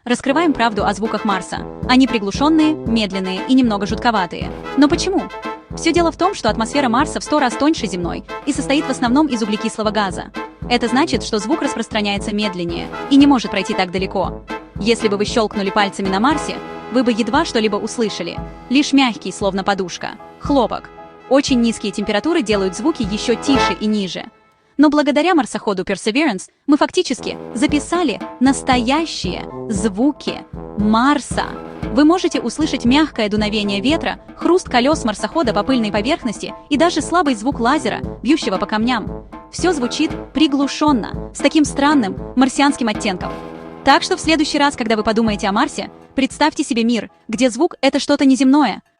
раскрываем правду о звуках Марса. Они приглушенные, медленные и немного жутковатые. Но почему? Все дело в том, что атмосфера Марса в 100 раз тоньше земной и состоит в основном из углекислого газа. Это значит, что звук распространяется медленнее и не может пройти так далеко. Если бы вы щелкнули пальцами на Марсе, вы бы едва что-либо услышали. Лишь мягкий, словно подушка, хлопок. Очень низкие температуры делают звуки еще тише и ниже. Но благодаря марсоходу Perseverance мы фактически записали настоящие звуки Марса. Вы можете услышать мягкое дуновение ветра, хруст колес марсохода по пыльной поверхности и даже слабый звук лазера, бьющего по камням. Все звучит приглушенно, с таким странным марсианским оттенком. Так что в следующий раз, когда вы подумаете о Марсе, представьте себе мир, где звук — это что-то неземное,